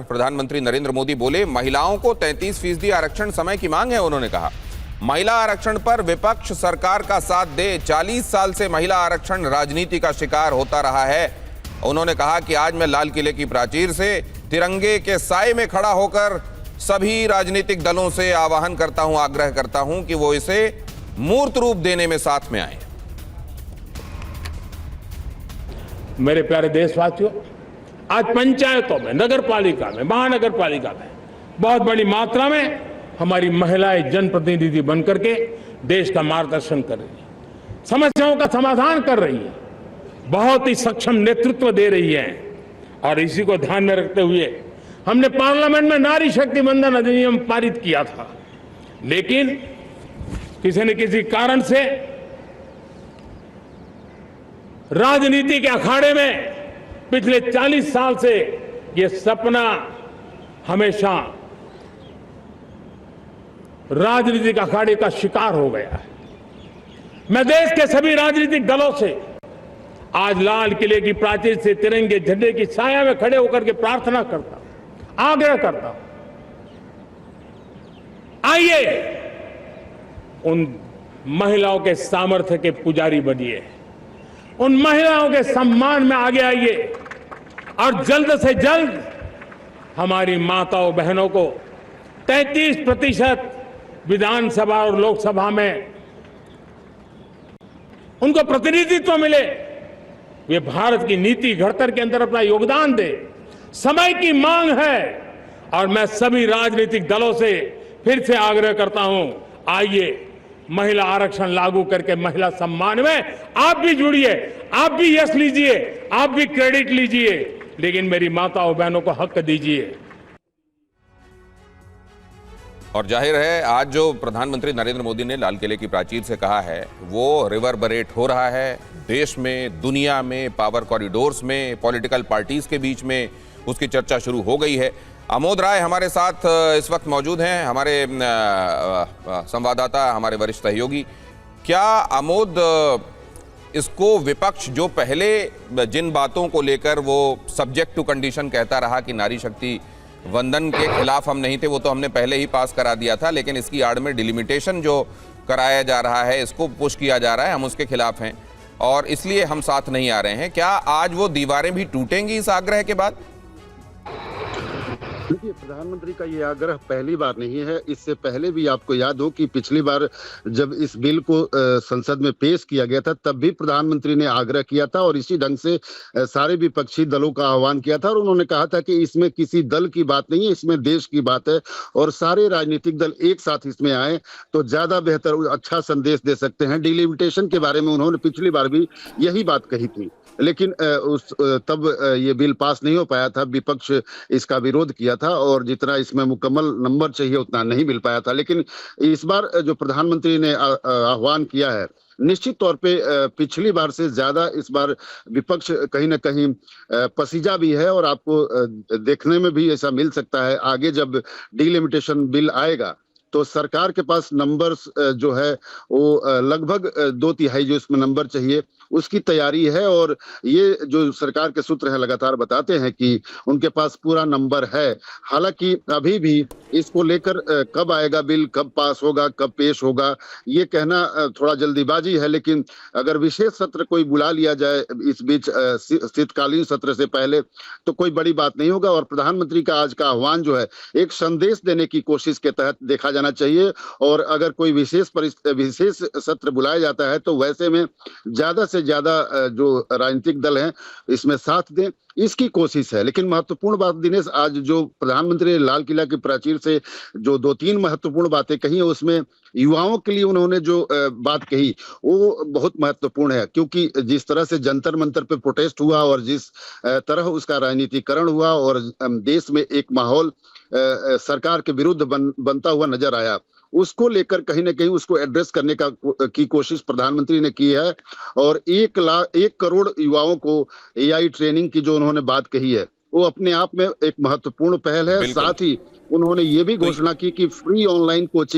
प्रधानमंत्री नरेंद्र मोदी बोले, महिलाओं को 33% आरक्षण समय की मांग है। उन्होंने कहा, महिला आरक्षण पर विपक्ष सरकार का साथ दे। 40 साल से महिला आरक्षण राजनीति का शिकार होता रहा है। उन्होंने कहा कि आज मैं लाल किले की प्राचीर से तिरंगे के साए में खड़ा होकर सभी राजनीतिक दलों से आह्वान करता हूं, आग्रह करता हूं कि वो इसे मूर्त रूप देने में साथ में आए। मेरे प्यारे देशवासियों, आज पंचायतों में, नगर पालिका में, महानगर पालिका में बहुत बड़ी मात्रा में हमारी महिलाएं जनप्रतिनिधि बनकर के देश का मार्गदर्शन कर रही है, समस्याओं का समाधान कर रही है, बहुत ही सक्षम नेतृत्व दे रही है। और इसी को ध्यान में रखते हुए हमने पार्लियामेंट में नारी शक्ति वंदन अधिनियम पारित किया था, लेकिन किसी न किसी कारण से राजनीति के अखाड़े में पिछले 40 साल से ये सपना हमेशा राजनीतिक अखाड़े का शिकार हो गया है। मैं देश के सभी राजनीतिक दलों से आज लाल किले की प्राचीर से तिरंगे झंडे की छाया में खड़े होकर के प्रार्थना करता हूं, आग्रह करता हूं, आइए उन महिलाओं के सामर्थ्य के पुजारी बनिए, उन महिलाओं के सम्मान में आगे आइए और जल्द से जल्द हमारी माताओं बहनों को 33% विधानसभा और लोकसभा में उनको प्रतिनिधित्व मिले, वे भारत की नीति घड़तर के अंदर अपना योगदान दे। समय की मांग है और मैं सभी राजनीतिक दलों से फिर से आग्रह करता हूं, आइए महिला आरक्षण लागू करके महिला सम्मान में आप भी जुड़िए, आप भी यश लीजिए, आप भी क्रेडिट लीजिए, लेकिन मेरी माताओं बहनों को हक दीजिए। और जाहिर है, आज जो प्रधानमंत्री नरेंद्र मोदी ने लाल किले की प्राचीर से कहा है वो रिवर्बरेट हो रहा है देश में, दुनिया में, पावर कॉरिडोर्स में, पॉलिटिकल पार्टीज के बीच में उसकी चर्चा शुरू हो गई है। आमोद राय हमारे साथ इस वक्त मौजूद हैं, हमारे संवाददाता, हमारे वरिष्ठ सहयोगी। क्या आमोद, इसको विपक्ष जो पहले जिन बातों को लेकर वो सब्जेक्ट टू कंडीशन कहता रहा कि नारी शक्ति वंदन के खिलाफ हम नहीं थे, वो तो हमने पहले ही पास करा दिया था, लेकिन इसकी आड़ में डिलिमिटेशन जो कराया जा रहा है, इसको पुश किया जा रहा है, हम उसके खिलाफ हैं और इसलिए हम साथ नहीं आ रहे हैं। क्या आज वो दीवारें भी टूटेंगी इस आग्रह के बाद? देखिए, प्रधानमंत्री का ये आग्रह पहली बार नहीं है। इससे पहले भी आपको याद हो कि पिछली बार जब इस बिल को संसद में पेश किया गया था, तब भी प्रधानमंत्री ने आग्रह किया था और इसी ढंग से सारे विपक्षी दलों का आह्वान किया था और उन्होंने कहा था कि इसमें किसी दल की बात नहीं है, इसमें देश की बात है और सारे राजनीतिक दल एक साथ इसमें आए तो ज्यादा बेहतर, अच्छा संदेश दे सकते हैं। डिलिमिटेशन के बारे में उन्होंने पिछली बार भी यही बात कही थी, लेकिन तब ये बिल पास नहीं हो पाया था, विपक्ष इसका विरोध किया था और जितना इसमें मुकम्मल नंबर चाहिए उतना नहीं मिल पाया था। लेकिन इस बार जो प्रधानमंत्री ने आह्वान किया है, निश्चित तौर पे पिछली बार से ज्यादा इस बार विपक्ष कहीं ना कहीं पसीजा भी है और आपको देखने में भी ऐसा मिल सकता है। आगे जब डिलिमिटेशन बिल आएगा तो सरकार के पास नंबर्स जो है वो लगभग 2/3 जो इसमें नंबर चाहिए उसकी तैयारी है और ये जो सरकार के सूत्र हैं लगातार बताते हैं कि उनके पास पूरा नंबर है। हालांकि अभी भी इसको लेकर कब आएगा बिल, कब पास होगा, कब पेश होगा, ये कहना थोड़ा जल्दीबाजी है। लेकिन अगर विशेष सत्र कोई बुला लिया जाए इस बीच शीतकालीन सत्र से पहले तो कोई बड़ी बात नहीं होगा और प्रधानमंत्री का आज का आह्वान जो है एक संदेश देने की कोशिश के तहत देखा जाना चाहिए। और अगर कोई विशेष सत्र बुलाया जाता है तो वैसे में ज्यादा से ज्यादा जो राजनीतिक दल हैं इसमें साथ दें, इसकी कोशिश है। लेकिन महत्वपूर्ण बात दिनेश, आज जो प्रधानमंत्री ने लाल किला की प्राचीर से जो 2-3 महत्वपूर्ण बातें कही है उसमें युवाओं के लिए उन्होंने जो बात कही वो बहुत महत्वपूर्ण है, क्योंकि जिस तरह से जंतर मंतर पे प्रोटेस्ट हुआ और जिस तरह उसका राजनीतिकरण हुआ और देश में एक माहौल सरकार के विरुद्ध बनता हुआ नजर आया, उसको लेकर कहीं ना कहीं उसको एड्रेस करने की कोशिश प्रधानमंत्री ने की है। और 1 करोड़ युवाओं को एआई ट्रेनिंग की जो उन्होंने बात कही है वो अपने आप में एक महत्वपूर्ण पहल है। साथ ही उन्होंने ये भी घोषणा की कि फ्री ऑनलाइन कोचिंग